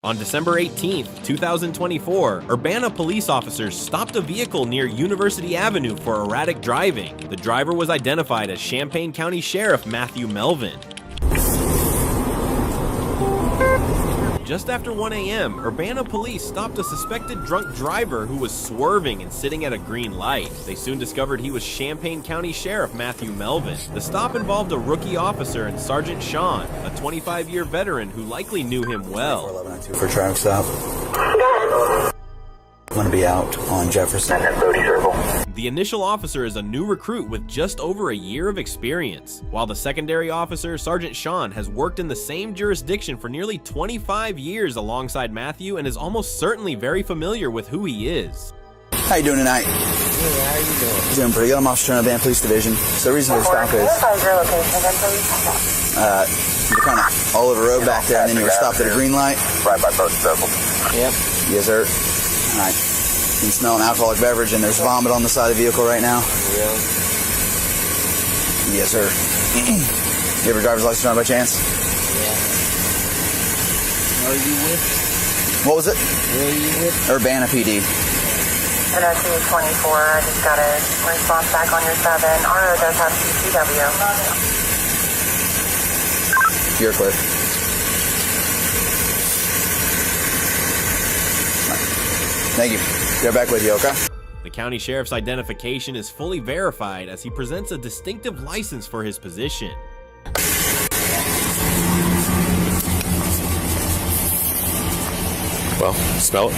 On December 18, 2024, Urbana police officers stopped a vehicle near University Avenue for erratic driving. The driver was identified as Champaign County Sheriff Matthew Melvin. Just after 1 a.m., Urbana police stopped a suspected drunk driver who was swerving and sitting at a green light. They soon discovered he was Champaign County Sheriff Matthew Melvin. The stop involved a rookie officer and Sergeant Sean, a 25-year veteran who likely knew him well. 1102 for traffic stop. I'm going to be out on Jefferson. The initial officer is a new recruit with just over a year of experience, while the secondary officer, Sergeant Sean, has worked in the same jurisdiction for nearly 25 years alongside Matthew and is almost certainly very familiar with who he is. How you doing tonight? Hey, how you doing? Doing pretty good. I'm Officer in the Van Police Division. So the reason for the stop is your location again, please? you're kind of all over the road back there, and then you were stopped at a green light. Right by both circles. Yep. Yes, sir. All right. You can smell an alcoholic beverage, and there's vomit on the side of the vehicle right now. Yeah. Yes, sir. You have your driver's license on by chance? Yeah. Where are you with? What was it? Where are you with? Urbana PD. And RT 24, I just got a response back on your 7. RO does have CCW. You're clear. Thank you. Get back with you, okay? The county sheriff's identification is fully verified as he presents a distinctive license for his position. Well, smell it?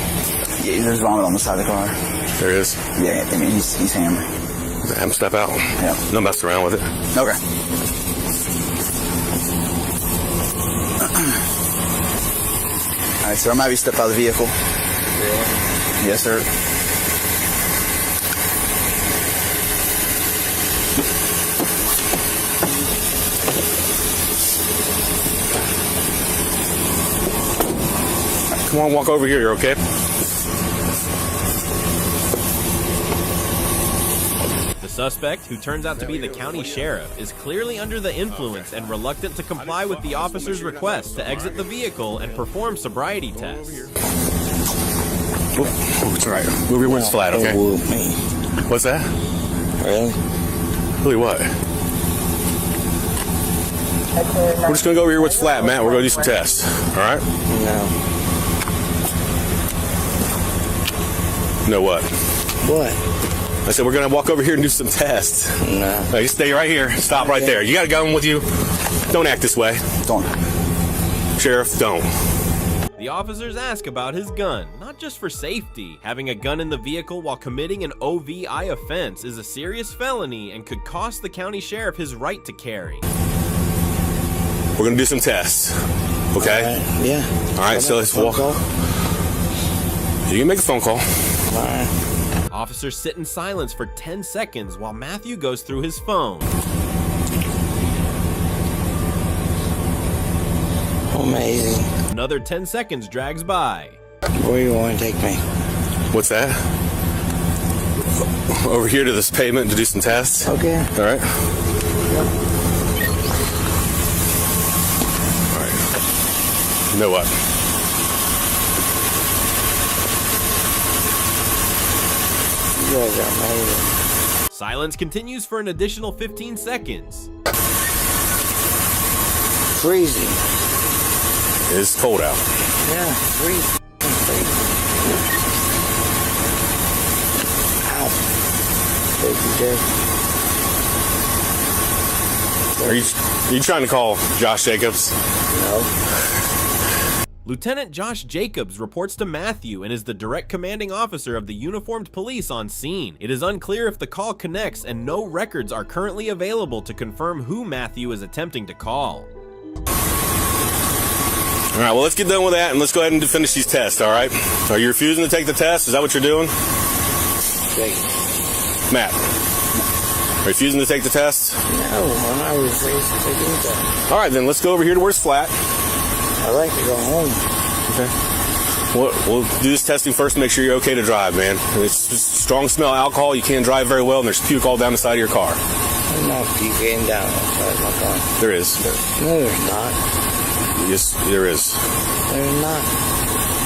Yeah, there's vomit on the side of the car. There is. Yeah, I mean, he's hammered. Have him step out. Yeah. No mess around with it. Okay. All right, sir, I might be step out of the vehicle. Yeah. Yes, sir. Come on, walk over here. You're okay? The suspect, who turns out to be the county sheriff, is clearly under the influence and reluctant to comply with the officer's request to exit the vehicle and perform sobriety tests. Oh, it's all right. Move your winds flat, okay? Whoop me. What's that? Really? Really what? We're just going to go over here what's flat, Matt. We're going to do some tests. All right? No. No what? What? I said we're going to walk over here and do some tests. No. Now, you stay right here. Stop right there. You got a gun with you? Don't act this way. Don't. Sheriff, don't. The officers ask about his gun, not just for safety. Having a gun in the vehicle while committing an OVI offense is a serious felony and could cost the county sheriff his right to carry. We're going to do some tests. Okay? All right. Yeah. All right, so let's walk. Call? You can make a phone call. All right. Officers sit in silence for 10 seconds while Matthew goes through his phone. Amazing. Another 10 seconds drags by. Where do you want to take me? What's that? Over here to this pavement to do some tests. Okay. All right. All right. You know what? You guys are amazing. Silence continues for an additional 15 seconds. Freezing. It's cold out. Yeah, freezing. Ow. Thank you, Jay. Are you trying to call Josh Jacobs? No. Lieutenant Josh Jacobs reports to Matthew and is the direct commanding officer of the uniformed police on scene. It is unclear if the call connects, and no records are currently available to confirm who Matthew is attempting to call. All right, well, let's get done with that and let's go ahead and finish these tests, all right? Are you refusing to take the test? Is that what you're doing? Jake. Matt, refusing to take the test? No, I'm not refusing to take anything. All right, then let's go over here to where it's flat. I like to go home. Okay. We'll do this testing first to make sure you're okay to drive, man. It's just strong smell of alcohol. You can't drive very well, and there's puke all down the side of your car. I'm not puking down outside my car. There is. No, there's not. Yes, there is. There's not.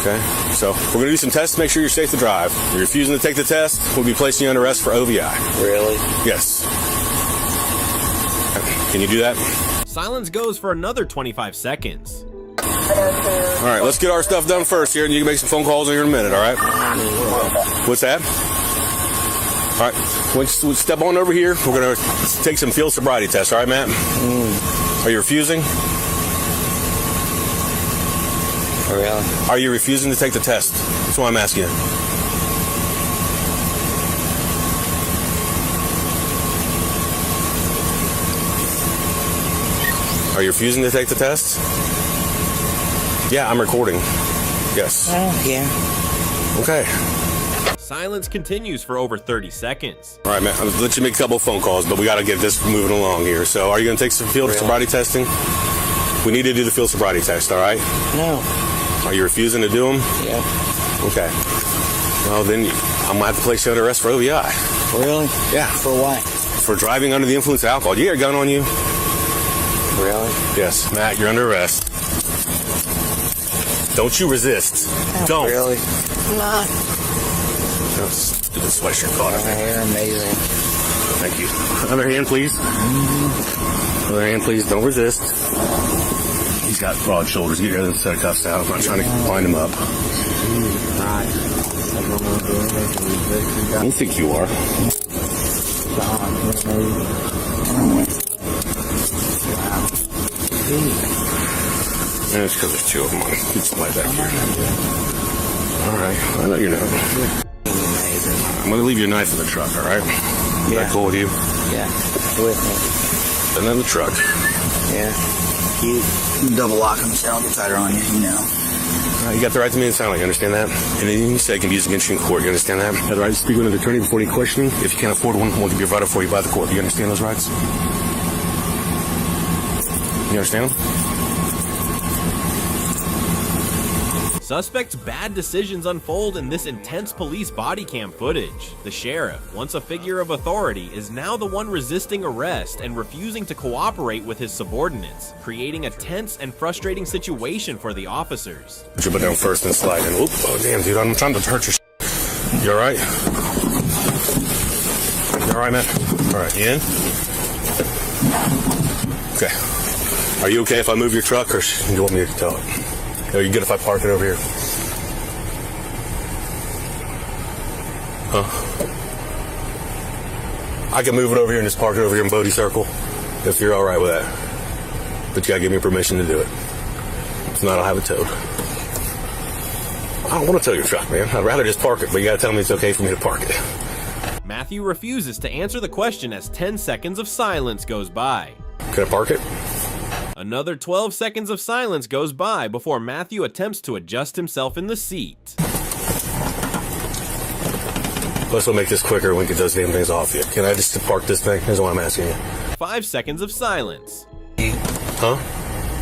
Okay, so we're going to do some tests to make sure you're safe to drive. If you're refusing to take the test, we'll be placing you under arrest for OVI. Really? Yes. Okay. Can you do that? Silence goes for another 25 seconds. All right, let's get our stuff done first here, and you can make some phone calls here in a minute, all right? What's that? All right, once we step on over here, we're going to take some field sobriety tests, all right, Matt? Are you refusing? Really? Are you refusing to take the test? That's what I'm asking you. Are you refusing to take the test? Yeah, I'm recording. Yes. Oh, yeah. Okay. Silence continues for over 30 seconds. All right, man. I'll let you make a couple of phone calls, but we got to get this moving along here. So, are you going to take some field sobriety testing? We need to do the field sobriety test, all right? No. Are you refusing to do them? Yeah. Okay. Well, then I'm going to have to place you under arrest for OVI. Really? Yeah. For what? For driving under the influence of alcohol. Do you got a gun on you? Really? Yes. Matt, you're under arrest. Don't you resist. Don't. Really? Not. Stupid sweatshirt caught up. You're amazing. Thank you. Other hand, please. Other hand, please. Don't resist. He's got broad shoulders. Get your other set of cuffs out. I'm not trying to wind him up. You think you are? Yeah, it's because there's two of them on it. Keep somebody back here. All right. I know you're not. I'm going to leave your knife in the truck, all right? Is that cool with you? Yeah. With me. And then the truck. Yeah. You double lock them so they don't get tighter on you, you know. You got the right to me in silent, you understand that? And anything you say can be used against you in court, you understand that? You have the right to speak with an attorney before any questioning. If you can't afford one, we'll be provided for you by the court. You understand those rights? You understand them? Suspects' bad decisions unfold in this intense police body cam footage. The sheriff, once a figure of authority, is now the one resisting arrest and refusing to cooperate with his subordinates, creating a tense and frustrating situation for the officers. Put your butt down first and slide in. Oop, oh damn, dude, I'm trying to hurt your You alright? You alright, man? Alright, you in? Okay. Are you okay if I move your truck, or do you want me to tell it? Are you good if I park it over here? Huh? I can move it over here and just park it over here in Bodie Circle, if you're all right with that. But you gotta give me permission to do it. If not, I'll have it towed. I don't want to tow your truck, man. I'd rather just park it, but you gotta tell me it's okay for me to park it. Matthew refuses to answer the question as 10 seconds of silence goes by. Can I park it? Another 12 seconds of silence goes by before Matthew attempts to adjust himself in the seat. Let's make this quicker and we can get those damn things off you. Can I just park this thing? That's what I'm asking you. 5 seconds of silence. Huh?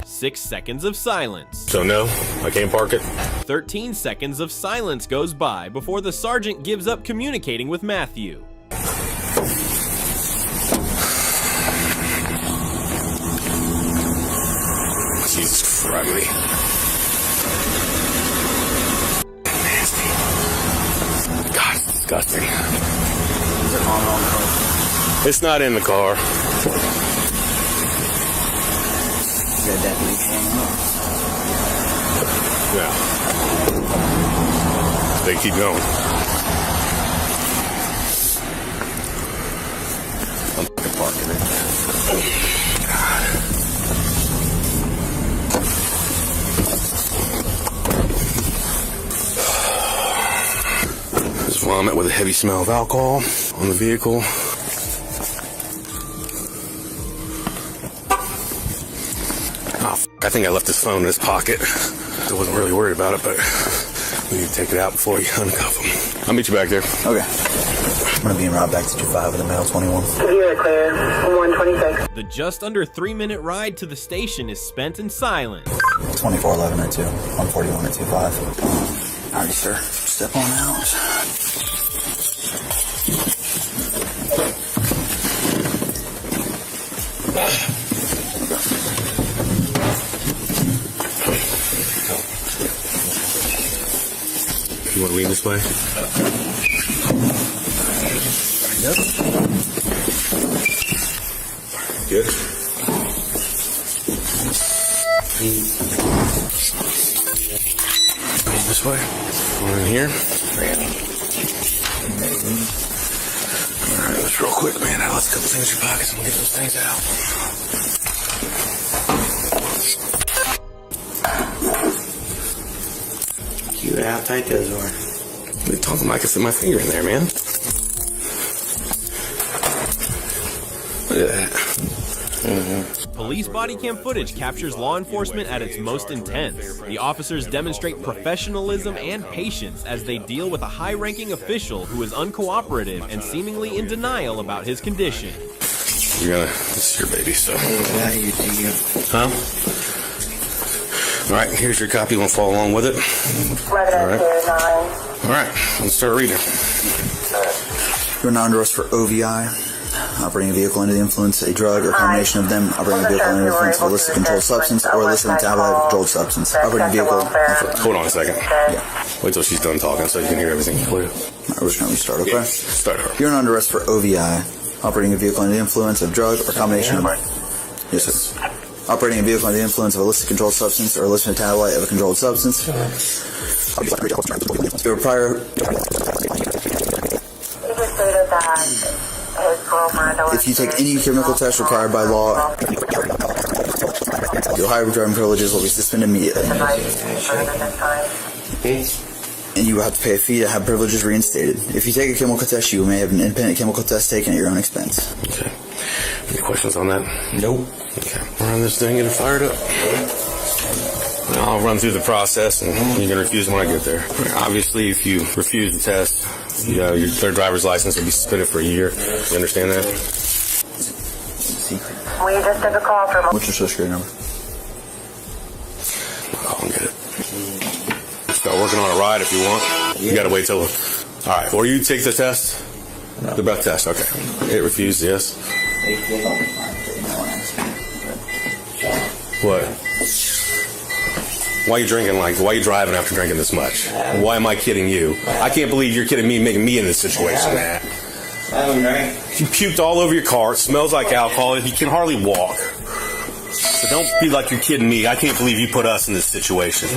6 seconds of silence. So no, I can't park it? 13 seconds of silence goes by before the sergeant gives up communicating with Matthew. Jesus Christ. Nasty. God, it's disgusting. It's not in the car. Yeah. They keep going. I'm fucking parking it. There's vomit with a heavy smell of alcohol on the vehicle. I think I left his phone in his pocket. I wasn't really worried about it, but we need to take it out before you uncuff him. I'll meet you back there. Okay. I'm going to be en route back to 25 with a male 21. You're clear. 126. The just under 3-minute ride to the station is spent in silence. 2411 at 2. 141 at 25. Alrighty, sir. Step on out. You want to lean this way? Yep. Good. Lean this way. One in here. Alright, let's real quick, man. Now let's couple things in your pockets and we'll get those things out. You how tight those are. What are you talking about? I can fit my finger in there, man. Look at that. Police body cam footage captures law enforcement at its most intense. The officers demonstrate professionalism and patience as they deal with a high-ranking official who is uncooperative and seemingly in denial about his condition. This is your baby, so. Huh? All right, here's your copy. You want to follow along with it? 11-9. All right, let's start reading. You're now under arrest for OVI, operating a vehicle under the influence of a drug or combination of them, operating a vehicle under the influence of illicit controlled substance or illicit metabolite of controlled substance, operating a vehicle. Hold on a second. Yeah. Wait till she's done talking so you can hear everything clear. We're just going to start, okay? Start her. You're under arrest for OVI, operating a vehicle under the influence of drug or combination of. Yes, sir. Operating a vehicle under the influence of illicit controlled substance or illicit metabolite of a controlled substance. Your prior. If you take any chemical test required by law, your higher driving privileges will be suspended immediately. And you will have to pay a fee to have privileges reinstated. If you take a chemical test, you may have an independent chemical test taken at your own expense. Okay. Any questions on that? Nope. Okay. Run this thing, get it fired up. I'll run through the process and you can refuse when I get there. Obviously, if you refuse the test, your third driver's license will be suspended for a year. You understand that? We just took a call from. What's your social security number? I'll call and get it. Start working on a ride if you want. You gotta wait till. Alright, or you take the test? No. The breath test, okay. It refused, yes. What? Why are you drinking why are you driving after drinking this much? Why am I kidding you? I can't believe you're kidding me, making me in this situation, man. You puked all over your car. It smells like alcohol. You can hardly walk. So don't be like you're kidding me. I can't believe you put us in this situation. I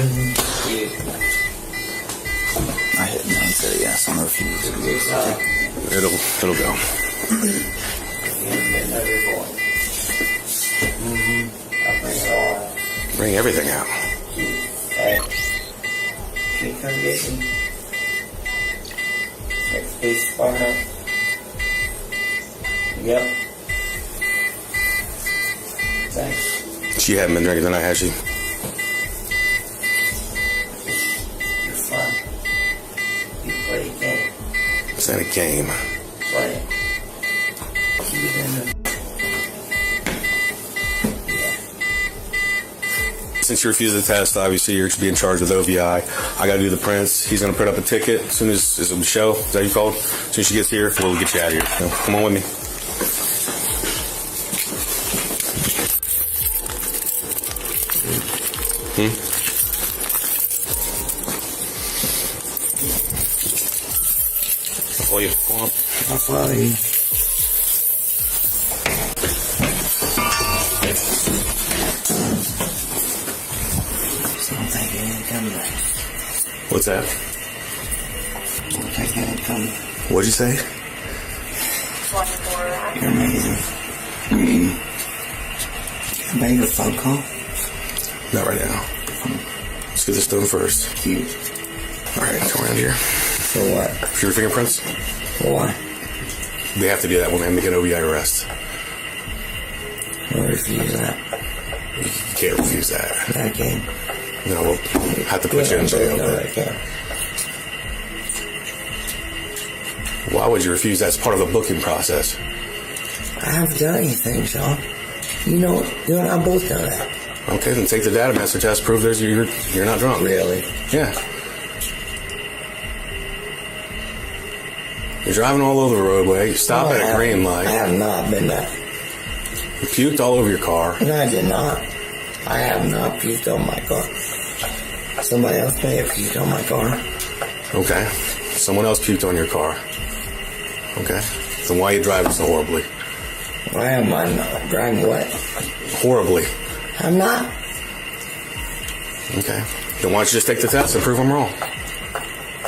hit no and said yes on the refuse. It'll go. Bring everything out. Hey, can you come get me? Take the police department. Yep. Thanks. She hadn't been drinking tonight, has she? You're fun. You play a game. It's not a game. Play it. Keep it in the... Since you refused the test, obviously you're to be in charge with OVI. I got to do the prints. He's going to print up a ticket as soon as Michelle, is that you called? As soon as she gets here, we'll get you out of here. So, come on with me. I'll follow you. Come on. I'll follow you. What's that? What'd you say? You're amazing. Can I make a phone call? Not right now. Let's get this done first. Cute. Alright, come around here. For what? For your fingerprints? For what? They have to do that when they make an OVI arrest. I'll refuse that. You can't refuse that. I can. No, we'll have to put you in jail. No, I can't. Why would you refuse that? It's part of the booking process. I haven't done anything, Sean. You know and I both know that. Okay, then take the data master test. Prove you're not drunk. Really? Yeah. You're driving all over the roadway. You stop at a green light. I have not been that. You puked all over your car. No, I did not. I have not puked on my car. Somebody else may have puked on my car. Okay. Someone else puked on your car. Okay. Then why are you driving so horribly? Why am I not driving what? Horribly. I'm not. Okay. Then why don't you just take the test and prove I'm wrong?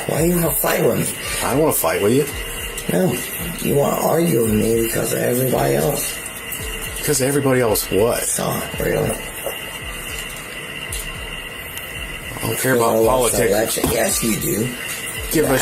Why you want to fight with me? I don't want to fight with you. No. You want to argue with me because of everybody else. Because everybody else what? Not really. I don't care about politics. Yes, you do. Give a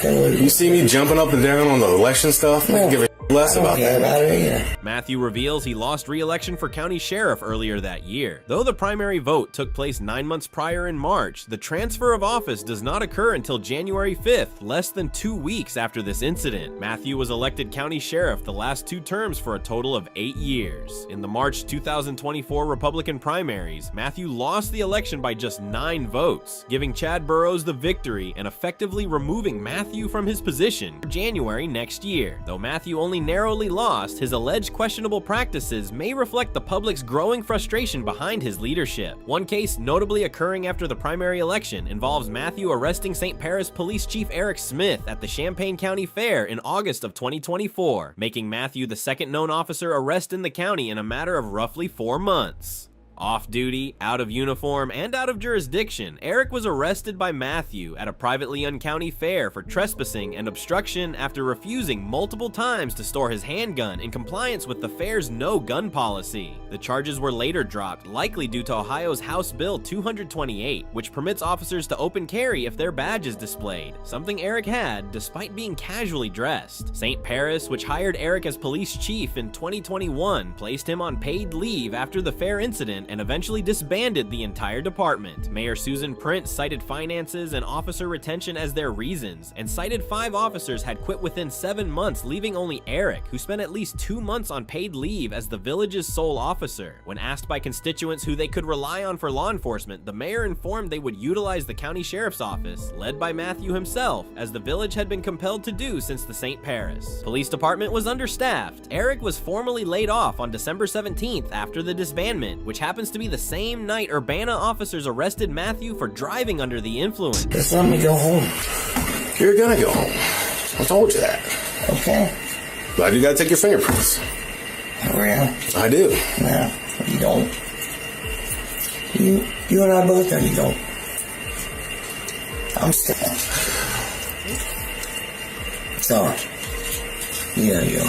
You see me jumping up and down on the election stuff? I give a less about that. About it either. Matthew reveals he lost re-election for county sheriff earlier that year. Though the primary vote took place 9 months prior in March, the transfer of office does not occur until January 5th, less than 2 weeks after this incident. Matthew was elected county sheriff the last 2 terms for a total of 8 years. In the March 2024 Republican primaries, Matthew lost the election by just 9 votes, giving Chad Burrows the victory and effectively removing Matthew from his position for January next year. Though Matthew only narrowly lost, his alleged questionable practices may reflect the public's growing frustration behind his leadership. One case notably occurring after the primary election involves Matthew arresting St. Paris Police Chief Eric Smith at the Champaign County Fair in August of 2024, making Matthew the second known officer arrested in the county in a matter of roughly 4 months. Off-duty, out of uniform, and out of jurisdiction, Eric was arrested by Matthew at a privately owned county fair for trespassing and obstruction after refusing multiple times to store his handgun in compliance with the fair's no-gun policy. The charges were later dropped, likely due to Ohio's House Bill 228, which permits officers to open carry if their badge is displayed, something Eric had despite being casually dressed. St. Paris, which hired Eric as police chief in 2021, placed him on paid leave after the fair incident and eventually disbanded the entire department. Mayor Susan Prince cited finances and officer retention as their reasons, and cited 5 officers had quit within 7 months, leaving only Eric, who spent at least 2 months on paid leave as the village's sole officer. When asked by constituents who they could rely on for law enforcement, the mayor informed they would utilize the county sheriff's office, led by Matthew himself, as the village had been compelled to do since the St. Paris Police Department was understaffed. Eric was formally laid off on December 17th after the disbandment, which happens to be the same night Urbana officers arrested Matthew for driving under the influence. Just let me go home. You're gonna go home. I told you that. Okay. But you gotta take your fingerprints. Really? I do. No, you don't. You and I both know you don't. I'm staying. So, you.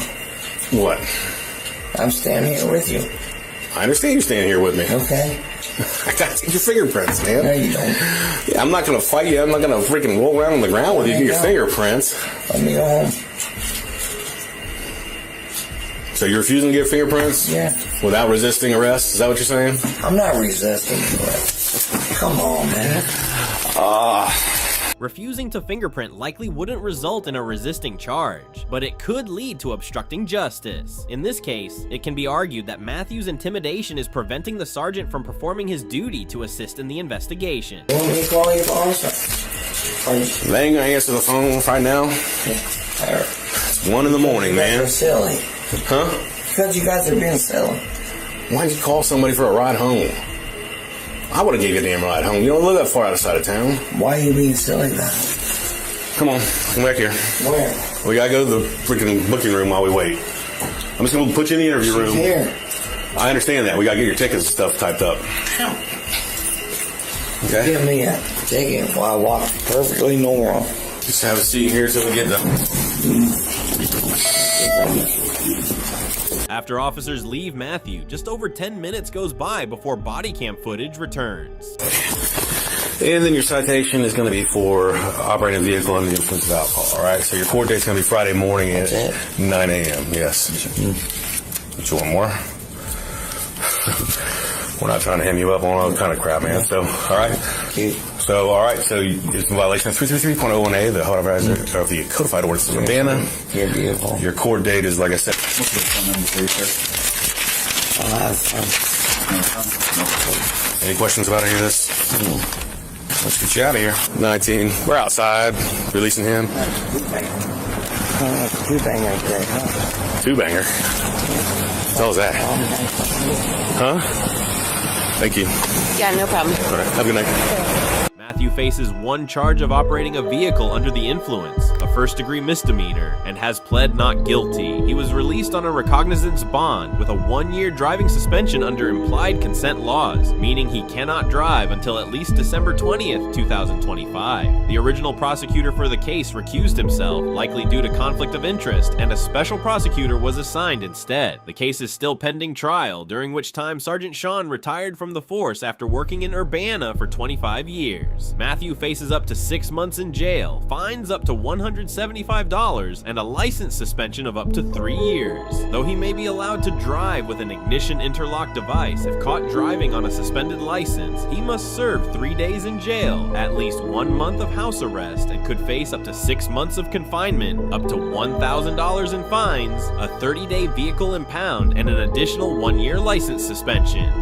What? I'm staying here with you. I understand you standing here with me. Okay. I gotta take your fingerprints, man. No, you don't. Yeah, I'm not gonna fight you. I'm not gonna freaking roll around on the ground with you. Get your fingerprints. Let me go home. So you're refusing to get fingerprints? Yeah. Without resisting arrest? Is that what you're saying? I'm not resisting it. Come on, man. Refusing to fingerprint likely wouldn't result in a resisting charge, but it could lead to obstructing justice. In this case, it can be argued that Matthew's intimidation is preventing the sergeant from performing his duty to assist in the investigation. You want me to call your boss? They ain't gonna answer the phone right now. It's 1 in the morning, man. You're silly. Huh? Because you guys are being silly. Why'd you call somebody for a ride home? I would've gave you a damn ride home. You don't live that far outside of town. Why are you being silly about it? Come on, come back here. Where? We gotta go to the freaking booking room while we wait. I'm just gonna put you in the interview room. Here. I understand that. We gotta get your tickets and stuff typed up. Okay? Give me a ticket while I walk perfectly normal. Just have a seat here till we get done. After officers leave Matthew, just over 10 minutes goes by before body cam footage returns. And then your citation is going to be for operating a vehicle under the influence of alcohol, all right? So your court date's going to be Friday morning at 9 a.m., yes. Get you one more. We're not trying to hem you up on all that kind of crap, man. So, all right? So, all right, so it's in violation of 333.01a, the of the codified ordinance of Urbana. You're beautiful. Your court date is, like I said. I'll have fun. Any questions about any of this? Let's get you out of here. 19. We're outside, releasing him. Two-banger today, huh? Two-banger? What was that? Huh? Thank you. Yeah, no problem. All right, have a good night. Matthew faces one charge of operating a vehicle under the influence, a first-degree misdemeanor, and has pled not guilty. He was released on a recognizance bond with a 1-year driving suspension under implied consent laws, meaning he cannot drive until at least December 20th, 2025. The original prosecutor for the case recused himself, likely due to conflict of interest, and a special prosecutor was assigned instead. The case is still pending trial, during which time Sergeant Sean retired from the force after working in Urbana for 25 years. Matthew faces up to 6 months in jail, fines up to $175, and a license suspension of up to 3 years. Though he may be allowed to drive with an ignition interlock device, if caught driving on a suspended license, he must serve 3 days in jail, at least 1 month of house arrest, and could face up to 6 months of confinement, up to $1,000 in fines, a 30-day vehicle impound, and an additional 1-year license suspension.